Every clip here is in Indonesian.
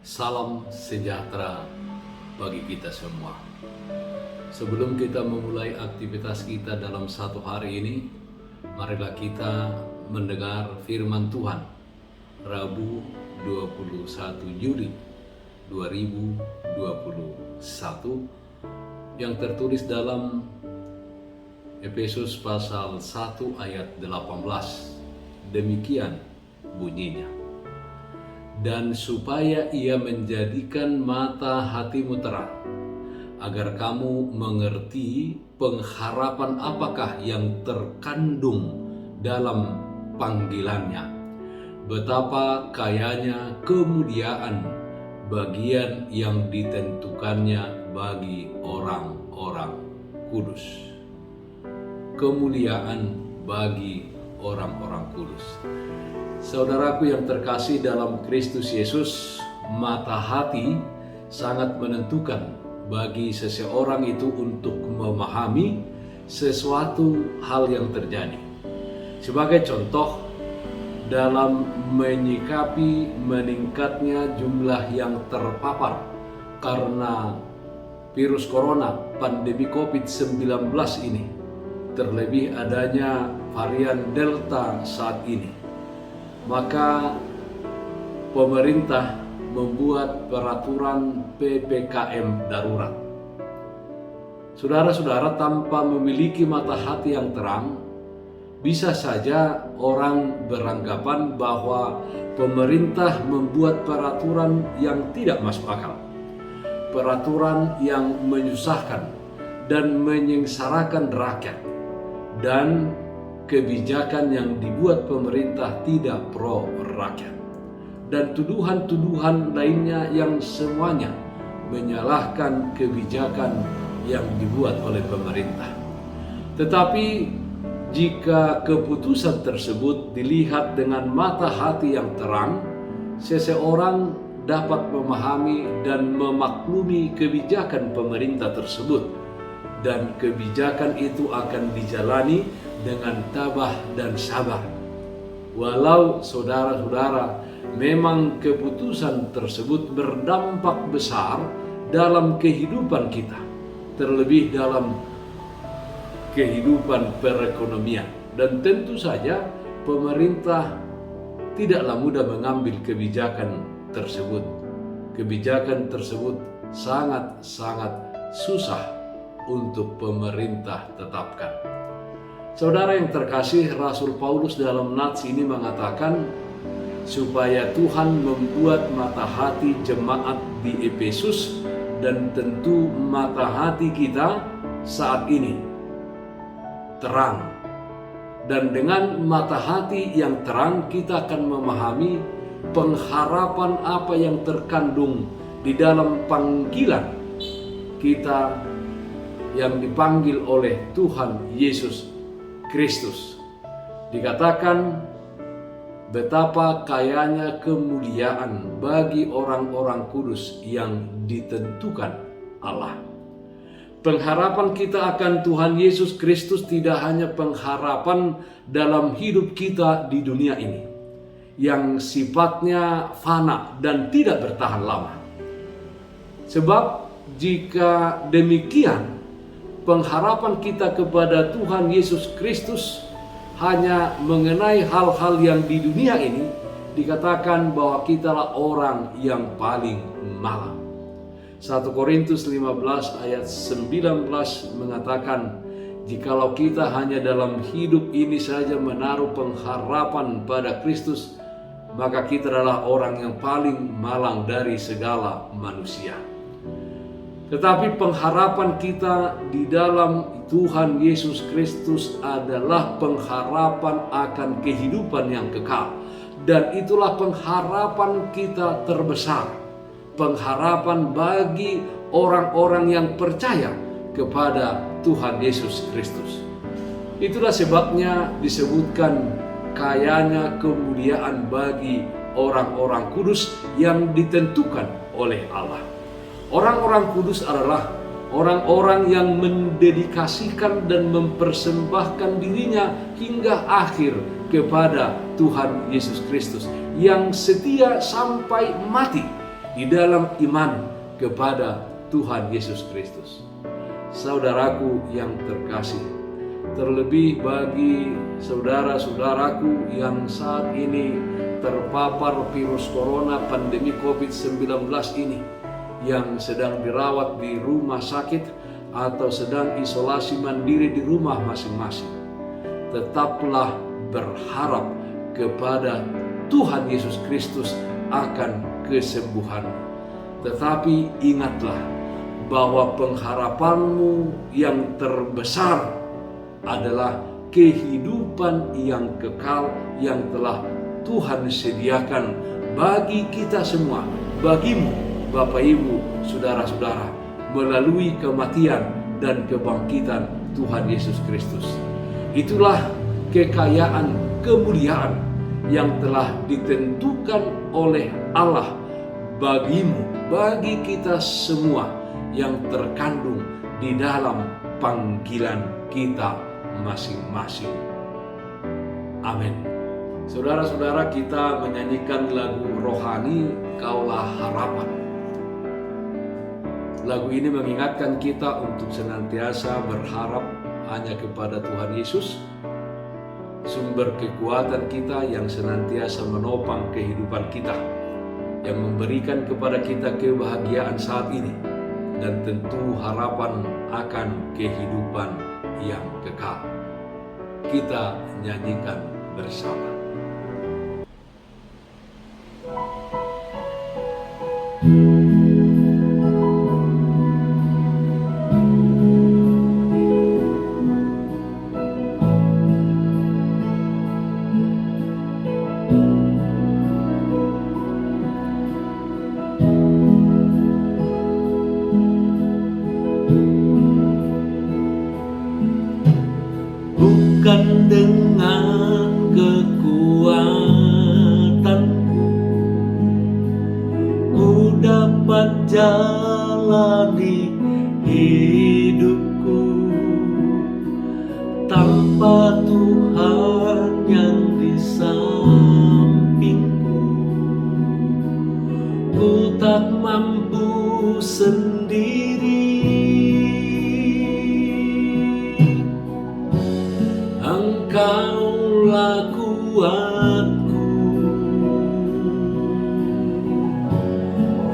Salam sejahtera bagi kita semua. Sebelum kita memulai aktivitas kita dalam satu hari ini, marilah kita mendengar firman Tuhan. Rabu 21 Juli 2021 yang tertulis dalam Efesus pasal 1 ayat 18. Demikian bunyinya. Dan supaya ia menjadikan mata hatimu terang, agar kamu mengerti pengharapan apakah yang terkandung dalam panggilannya, betapa kayanya kemuliaan bagian yang ditentukannya bagi orang-orang kudus. Kemuliaan bagi orang-orang kudus. Saudaraku yang terkasih dalam Kristus Yesus, mata hati sangat menentukan bagi seseorang itu untuk memahami sesuatu hal yang terjadi. Sebagai contoh, dalam menyikapi meningkatnya jumlah yang terpapar karena virus corona, pandemi COVID-19 ini, terlebih adanya varian Delta saat ini, maka pemerintah membuat peraturan PPKM darurat. Saudara-saudara, tanpa memiliki mata hati yang terang, bisa saja orang beranggapan bahwa pemerintah membuat peraturan yang tidak masuk akal, peraturan yang menyusahkan dan menyengsarakan rakyat, dan kebijakan yang dibuat pemerintah tidak pro rakyat, dan tuduhan-tuduhan lainnya yang semuanya menyalahkan kebijakan yang dibuat oleh pemerintah. Tetapi jika keputusan tersebut dilihat dengan mata hati yang terang, seseorang dapat memahami dan memaklumi kebijakan pemerintah tersebut, dan kebijakan itu akan dijalani dengan tabah dan sabar. Walau saudara-saudara, memang keputusan tersebut berdampak besar dalam kehidupan kita, terlebih dalam kehidupan perekonomian. Dan tentu saja pemerintah tidaklah mudah mengambil kebijakan tersebut. Kebijakan tersebut sangat-sangat susah untuk pemerintah tetapkan. Saudara yang terkasih, Rasul Paulus dalam nats ini mengatakan supaya Tuhan membuat mata hati jemaat di Efesus dan tentu mata hati kita saat ini terang. Dan dengan mata hati yang terang kita akan memahami pengharapan apa yang terkandung di dalam panggilan kita yang dipanggil oleh Tuhan Yesus Kristus. Dikatakan betapa kayanya kemuliaan bagi orang-orang kudus yang ditentukan Allah. Pengharapan kita akan Tuhan Yesus Kristus tidak hanya pengharapan dalam hidup kita di dunia ini yang sifatnya fana dan tidak bertahan lama. Sebab jika demikian, pengharapan kita kepada Tuhan Yesus Kristus hanya mengenai hal-hal yang di dunia ini, dikatakan bahwa kitalah orang yang paling malang. 1 Korintus 15 ayat 19 mengatakan, jikalau kita hanya dalam hidup ini saja menaruh pengharapan pada Kristus, maka kita adalah orang yang paling malang dari segala manusia. Tetapi pengharapan kita di dalam Tuhan Yesus Kristus adalah pengharapan akan kehidupan yang kekal. Dan itulah pengharapan kita terbesar. Pengharapan bagi orang-orang yang percaya kepada Tuhan Yesus Kristus. Itulah sebabnya disebutkan kayanya kemuliaan bagi orang-orang kudus yang ditentukan oleh Allah. Orang-orang kudus adalah orang-orang yang mendedikasikan dan mempersembahkan dirinya hingga akhir kepada Tuhan Yesus Kristus, yang setia sampai mati, di dalam iman kepada Tuhan Yesus Kristus. Saudaraku yang terkasih, terlebih bagi saudara-saudaraku yang saat ini terpapar virus corona pandemi COVID-19 ini, yang sedang dirawat di rumah sakit atau sedang isolasi mandiri di rumah masing-masing. Tetaplah berharap kepada Tuhan Yesus Kristus akan kesembuhan. Tetapi ingatlah bahwa pengharapanmu yang terbesar adalah kehidupan yang kekal yang telah Tuhan sediakan bagi kita semua, bagimu, Bapak Ibu, saudara-saudara, melalui kematian dan kebangkitan Tuhan Yesus Kristus. Itulah kekayaan kemuliaan yang telah ditentukan oleh Allah bagimu, bagi kita semua yang terkandung di dalam panggilan kita masing-masing. Amin. Saudara-saudara, kita menyanyikan lagu rohani Kaulah Harapan. Lagu ini mengingatkan kita untuk senantiasa berharap hanya kepada Tuhan Yesus, sumber kekuatan kita yang senantiasa menopang kehidupan kita, yang memberikan kepada kita kebahagiaan saat ini, dan tentu harapan akan kehidupan yang kekal. Kita nyanyikan bersama. Bukan dengan kekuatanku ku dapat jalani hidupku, tanpa Tuhan yang di sampingku ku tak mampu sendiri. Engkaulah kuatku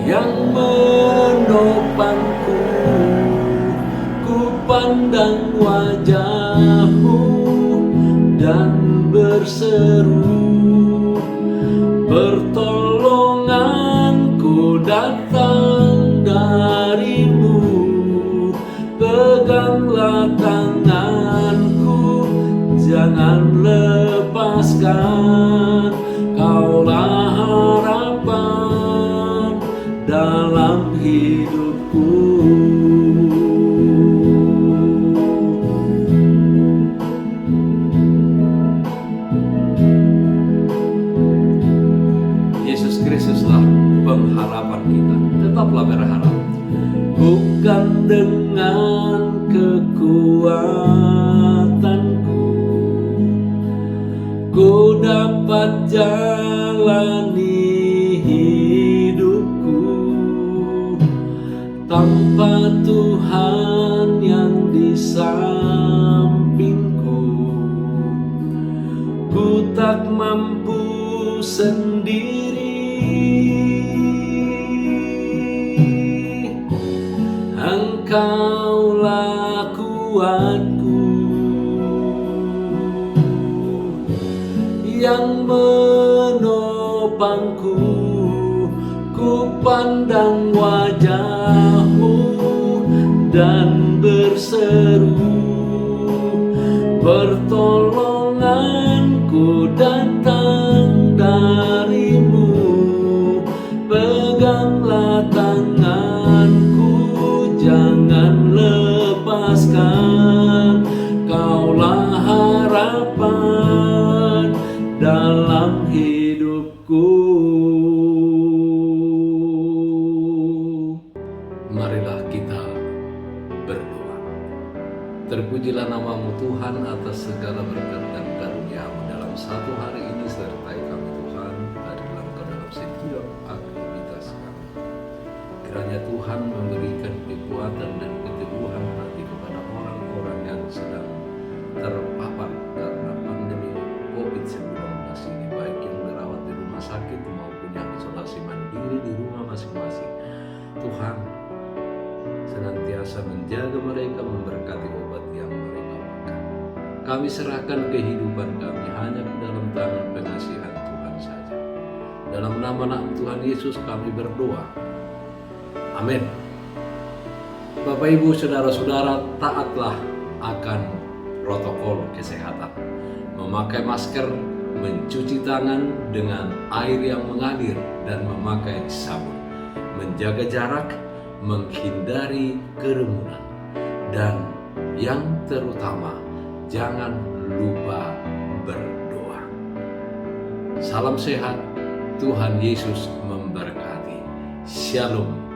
yang menopangku, ku pandang wajah-Mu dan berseru, pertolonganku datang dari-Mu, peganglah tanganku, jangan lepaskan. Kaulah harapan dalam hidupku. Yesus Kristuslah pengharapan kita. Tetaplah berharap. Bukan dengan kekuatanku ku dapat jalani hidupku, tanpa Tuhan yang di sampingku ku tak mampu sendiri. Engkaulah kuatku yang menopangku, ku pandang wajah-Mu dan berseru, pertolonganku datang dari-Mu, peganglah tanganku, jangan lepaskan. Kaulah harapan dalam hidupku. Marilah kita berdoa. Terpujilah nama-Mu Tuhan atas segala berkat dan karunia-Mu dalam satu hari ini, sertai kami Tuhan, hadirlah Engkau dalam setiap aktivitas kami. Tuhan memberikan kekuatan dan keteguhan hati kepada orang-orang yang sedang terpapar karena pandemi COVID-19 ini, baik yang dirawat di rumah sakit maupun yang isolasi mandiri di rumah masing-masing. Tuhan senantiasa menjaga mereka, memberkati obat yang mereka makan. Kami serahkan kehidupan kami hanya ke dalam tangan pengasihan Tuhan saja. Dalam nama Tuhan Yesus kami berdoa. Amin. Bapak Ibu Saudara-saudara, taatlah akan protokol kesehatan. Memakai masker, mencuci tangan dengan air yang mengalir dan memakai sabun. Menjaga jarak, menghindari kerumunan. Dan yang terutama, jangan lupa berdoa. Salam sehat, Tuhan Yesus memberkati. Shalom.